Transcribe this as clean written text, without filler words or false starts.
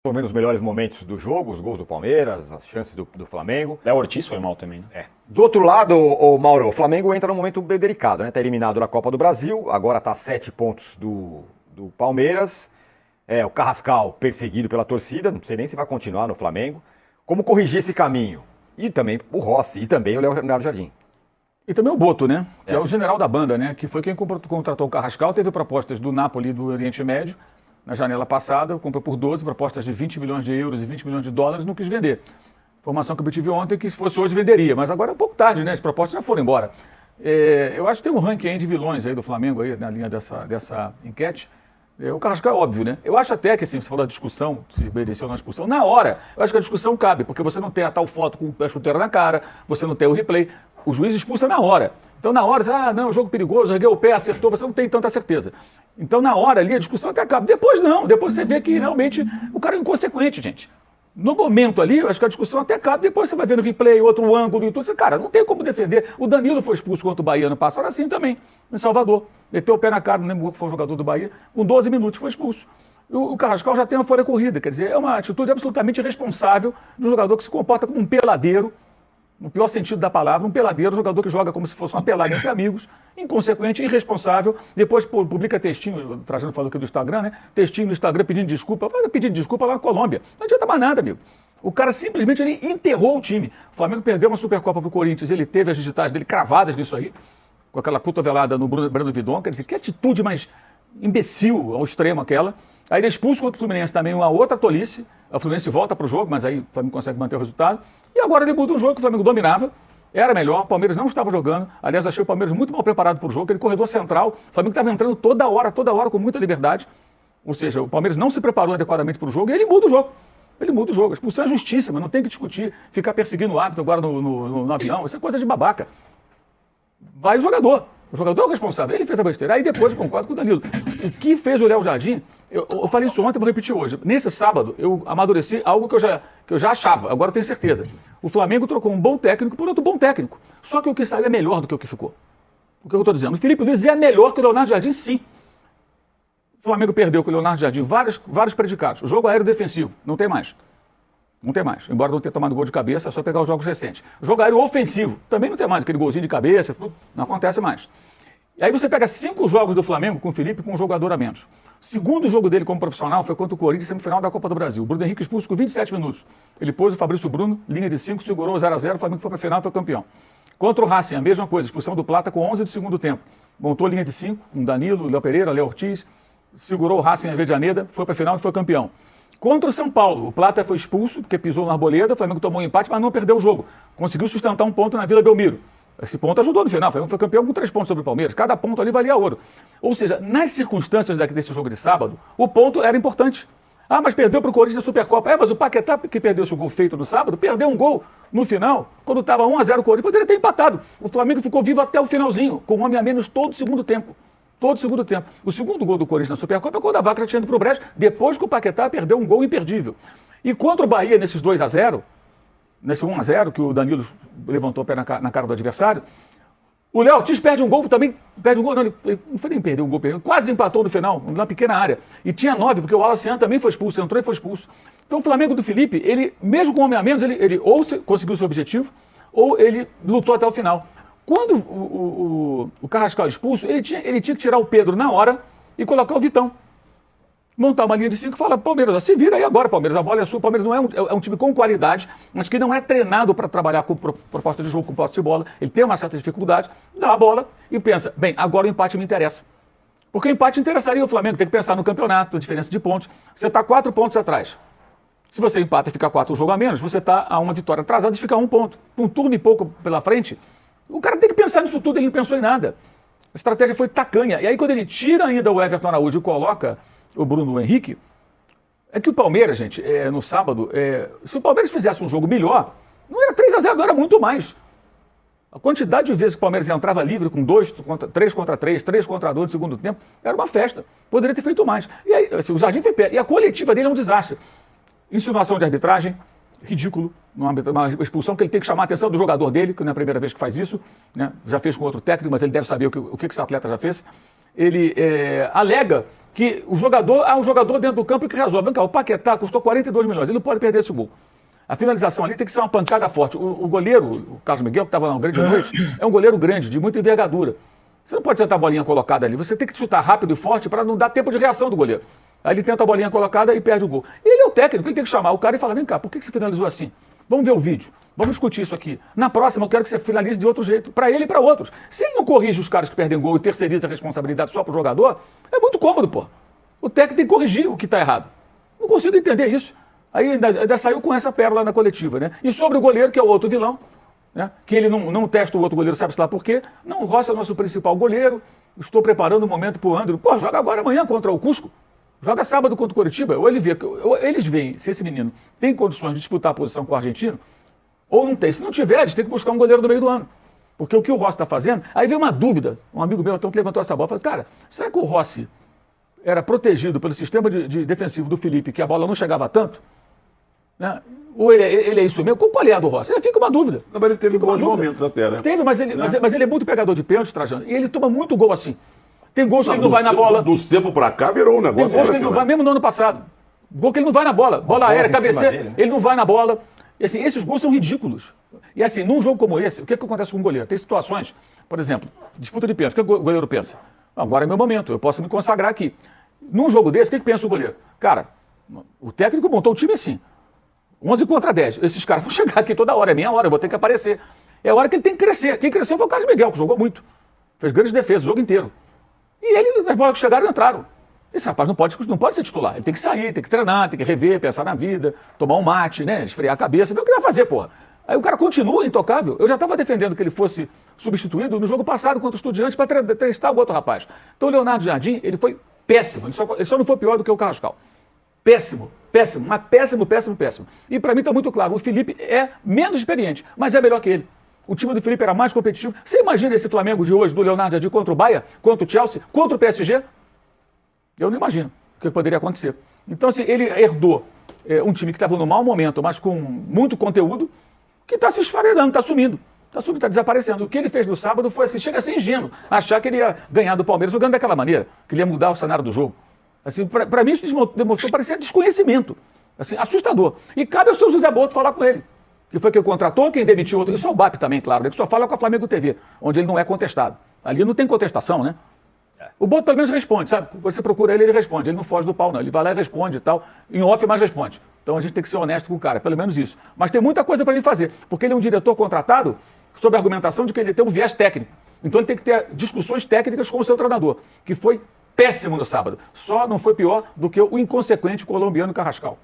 Estou vendo os melhores momentos do jogo, os gols do Palmeiras, as chances do Flamengo. Léo Ortiz foi mal também, né? Do outro lado, o Mauro, o Flamengo entra num momento bem delicado, né? Tá eliminado da Copa do Brasil, agora tá a 7 pontos do Palmeiras. O Carrascal perseguido pela torcida, não sei nem se vai continuar no Flamengo. Como corrigir esse caminho? E também o Rossi, e também o Leonardo Jardim. E também o Boto, né? Que é o general da banda, né? Que foi quem contratou o Carrascal. Teve propostas do Napoli e do Oriente Médio na janela passada. Comprou por 12, propostas de 20 milhões de euros e 20 milhões de dólares. Não quis vender. Informação que eu tive ontem que se fosse hoje venderia. Mas agora é um pouco tarde, né? As propostas já foram embora. Eu acho que tem um ranking aí de vilões aí do Flamengo aí, na linha dessa enquete. O Carrascal é óbvio, né? Eu acho até que, assim, você falou da discussão, se mereceu ou não expulsão, na hora, eu acho que a discussão cabe, porque você não tem a tal foto com a chuteira na cara, você não tem o replay, o juiz expulsa na hora. Então, na hora, você, não, jogo perigoso, ergueu o pé, acertou, você não tem tanta certeza. Então, na hora ali, a discussão até acaba. Depois não, depois você vê que realmente o cara é inconsequente, gente. No momento ali, eu acho que a discussão até acaba, depois você vai ver no replay, outro ângulo e tudo. Você, cara, não tem como defender. O Danilo foi expulso contra o Bahia no passado, assim também, em Salvador. Meteu o pé na cara, não lembro que foi o jogador do Bahia, com 12 minutos foi expulso. O Carrascal já tem uma folha corrida, quer dizer, é uma atitude absolutamente irresponsável de um jogador que se comporta como um peladeiro, no pior sentido da palavra, um peladeiro, um jogador que joga como se fosse uma pelada entre amigos, inconsequente, irresponsável, depois publica textinho, o Trajano falou aqui do Instagram, né? Textinho no Instagram pedindo desculpa, pedindo desculpa lá na Colômbia. Não adianta mais nada, amigo. O cara simplesmente ele enterrou o time. O Flamengo perdeu uma Supercopa pro Corinthians, ele teve as digitais dele cravadas nisso aí, com aquela cotovelada no Breno Vidon, quer dizer, que atitude mais imbecil ao extremo aquela. Aí ele é expulso contra o Fluminense também, uma outra tolice. O Fluminense volta pro jogo, mas aí o Flamengo consegue manter o resultado. E agora ele muda um jogo que o Flamengo dominava, era melhor, o Palmeiras não estava jogando. Aliás, achei o Palmeiras muito mal preparado para o jogo, aquele corredor central, o Flamengo estava entrando toda hora, com muita liberdade. Ou seja, o Palmeiras não se preparou adequadamente para o jogo e ele muda o jogo. Ele muda o jogo. A expulsão é justíssima, não tem que discutir, ficar perseguindo o árbitro agora no avião, isso é coisa de babaca. Vai o jogador. O jogador é o responsável, ele fez a besteira. Aí depois eu concordo com o Danilo. O que fez o Léo Jardim, eu falei isso ontem, vou repetir hoje. Nesse sábado, eu amadureci algo que eu já achava, agora eu tenho certeza. O Flamengo trocou um bom técnico por outro bom técnico. Só que o que saiu é melhor do que o que ficou. O que eu estou dizendo? O Felipe Luiz é melhor que o Leonardo Jardim, sim. O Flamengo perdeu com o Leonardo Jardim vários predicados. O jogo aéreo defensivo, não tem mais. Não tem mais. Embora não tenha tomado gol de cabeça, é só pegar os jogos recentes. O jogo aéreo ofensivo, também não tem mais. Aquele golzinho de cabeça, não acontece mais. E aí você pega 5 jogos do Flamengo com o Felipe com um jogador a menos. O segundo jogo dele como profissional foi contra o Corinthians no final da Copa do Brasil. O Bruno Henrique expulso com 27 minutos. Ele pôs o Fabrício Bruno, linha de 5, segurou 0x0, o Flamengo foi para a final e foi campeão. Contra o Racing, a mesma coisa, expulsão do Plata com 11 do segundo tempo. Montou linha de 5, com Danilo, Léo Pereira, Léo Ortiz, segurou o Racing em Avejaneda, foi para a final e foi campeão. Contra o São Paulo, o Plata foi expulso, porque pisou na Arboleda, o Flamengo tomou um empate, mas não perdeu o jogo. Conseguiu sustentar um ponto na Vila Belmiro. Esse ponto ajudou no final, o Flamengo foi campeão com 3 pontos sobre o Palmeiras. Cada ponto ali valia ouro. Ou seja, nas circunstâncias desse jogo de sábado, o ponto era importante. Ah, mas perdeu para o Corinthians na Supercopa. Mas o Paquetá, que perdeu esse gol feito no sábado, perdeu um gol no final, quando estava 1x0 o Corinthians, poderia ter empatado. O Flamengo ficou vivo até o finalzinho, com um homem a menos todo o segundo tempo. Todo o segundo tempo. O segundo gol do Corinthians na Supercopa é quando a vaca tinha ido para o brejo, depois que o Paquetá perdeu um gol imperdível. E contra o Bahia, nesses 2x0, nesse 1x0, que o Danilo levantou o pé na cara do adversário, o Léo Ortiz perde um gol também, não foi nem perder um gol, quase empatou no final, na pequena área. E tinha 9, porque o Wallace também foi expulso, entrou e foi expulso. Então o Flamengo do Felipe, ele, mesmo com um homem a menos, ele ou conseguiu seu objetivo, ou ele lutou até o final. Quando o Carrascal é expulso, ele tinha que tirar o Pedro na hora e colocar o Vitão. Montar uma linha de 5 e falar, Palmeiras, se vira aí agora, Palmeiras, a bola é sua. O Palmeiras não é um time com qualidade, mas que não é treinado para trabalhar com proposta de jogo, com posse de bola. Ele tem uma certa dificuldade, dá a bola e pensa, bem, agora o empate me interessa. Porque o empate interessaria o Flamengo, tem que pensar no campeonato, a diferença de pontos. Você está 4 pontos atrás. Se você empata e fica 4 jogo a menos, você está a uma vitória atrasada e fica 1 ponto. Com um turno e pouco pela frente, o cara tem que pensar nisso tudo, ele não pensou em nada. A estratégia foi tacanha. E aí quando ele tira ainda o Everton Araújo e coloca o Bruno Henrique, é que o Palmeiras, gente, no sábado, se o Palmeiras fizesse um jogo melhor, não era 3x0, não era muito mais. A quantidade de vezes que o Palmeiras entrava livre com 3 contra 3, 3 contra 2 no segundo tempo, era uma festa. Poderia ter feito mais. E aí, assim, o Jardim foi perto. E a coletiva dele é um desastre. Insinuação de arbitragem, ridículo, uma expulsão que ele tem que chamar a atenção do jogador dele, que não é a primeira vez que faz isso, né? Já fez com outro técnico, mas ele deve saber o que esse atleta já fez. ele alega que o jogador, há um jogador dentro do campo que resolve. Vem cá, o Paquetá custou 42 milhões, ele não pode perder esse gol. A finalização ali tem que ser uma pancada forte. O goleiro, o Carlos Miguel, que estava na grande noite, é um goleiro grande, de muita envergadura. Você não pode tentar a bolinha colocada ali, você tem que chutar rápido e forte para não dar tempo de reação do goleiro. Aí ele tenta a bolinha colocada e perde o gol. Ele é o técnico, ele tem que chamar o cara e falar, vem cá, por que você finalizou assim? Vamos ver o vídeo, vamos discutir isso aqui. Na próxima eu quero que você finalize de outro jeito, para ele e para outros. Se ele não corrige os caras que perdem gol e terceiriza a responsabilidade só para o jogador, é muito cômodo, pô. O técnico tem que corrigir o que está errado. Não consigo entender isso. Aí ainda saiu com essa pérola na coletiva, né? E sobre o goleiro, que é o outro vilão, né? Que ele não testa o outro goleiro, sabe-se lá por quê? Não, o Rossi é o nosso principal goleiro, estou preparando o momento para o André. Pô, joga agora amanhã contra o Cusco. Joga sábado contra o Coritiba. Ou eles veem se esse menino tem condições de disputar a posição com o argentino, ou não tem. Se não tiver, eles têm que buscar um goleiro no meio do ano. Porque o que o Rossi está fazendo... Aí veio uma dúvida. Um amigo meu então que levantou essa bola e falou, cara, será que o Rossi era protegido pelo sistema de defensivo do Felipe, que a bola não chegava tanto? Né? Ou ele é isso mesmo? Qual é a do Rossi? Fica uma dúvida. Não, mas ele teve bons momentos até, né? Teve, mas ele é muito pegador de pênalti, Trajano. E ele toma muito gol assim. Tem gols que ele não vai na bola. Dos tempos pra cá virou um negócio. Tem gols que ele não vai, mesmo no ano passado. Gol que ele não vai na bola. Bola aérea, cabeceira, né? Ele não vai na bola. E assim, esses gols são ridículos. E assim, num jogo como esse, o que acontece com o goleiro? Tem situações, por exemplo, disputa de pênalti. O que o goleiro pensa? Agora é meu momento, eu posso me consagrar aqui. Num jogo desse, o que pensa o goleiro? Cara, o técnico montou o time assim. 11 contra 10. Esses caras vão chegar aqui toda hora, é minha hora, eu vou ter que aparecer. É a hora que ele tem que crescer. Quem cresceu foi o Carlos Miguel, que jogou muito. Fez grandes defesas o jogo inteiro. E ele, as bolas que chegaram, entraram. Esse rapaz não pode ser titular. Ele tem que sair, tem que treinar, tem que rever, pensar na vida, tomar um mate, né? Esfriar a cabeça, ver o que ele vai fazer, porra. Aí o cara continua intocável. Eu já estava defendendo que ele fosse substituído no jogo passado contra o Estudiantes para testar o outro rapaz. Então o Leonardo Jardim, ele foi péssimo. Ele só não foi pior do que o Carrascal. Péssimo, péssimo, mas péssimo, péssimo, péssimo. E para mim está muito claro, o Felipe é menos experiente, mas é melhor que ele. O time do Felipe era mais competitivo. Você imagina esse Flamengo de hoje, do Leonardo Jardim contra o Bahia, contra o Chelsea, contra o PSG? Eu não imagino o que poderia acontecer. Então, assim, ele herdou um time que estava no mau momento, mas com muito conteúdo, que está se esfarelando, está sumindo. Está desaparecendo. O que ele fez no sábado foi assim, chega a ser ingênuo, achar que ele ia ganhar do Palmeiras jogando daquela maneira, que ele ia mudar o cenário do jogo. Assim, para mim, isso demonstrou parecer desconhecimento. Assim, assustador. E cabe ao seu José Boto falar com ele. Que foi quem contratou, quem demitiu outro. Isso é o BAP também, claro. Ele só fala com a Flamengo TV, onde ele não é contestado. Ali não tem contestação, né? O Boto pelo menos responde, sabe? Você procura ele responde. Ele não foge do pau, não. Ele vai lá e responde e tal. Em off, mas responde. Então a gente tem que ser honesto com o cara, pelo menos isso. Mas tem muita coisa para ele fazer. Porque ele é um diretor contratado sob a argumentação de que ele tem um viés técnico. Então ele tem que ter discussões técnicas com o seu treinador, que foi péssimo no sábado. Só não foi pior do que o inconsequente colombiano Carrascal.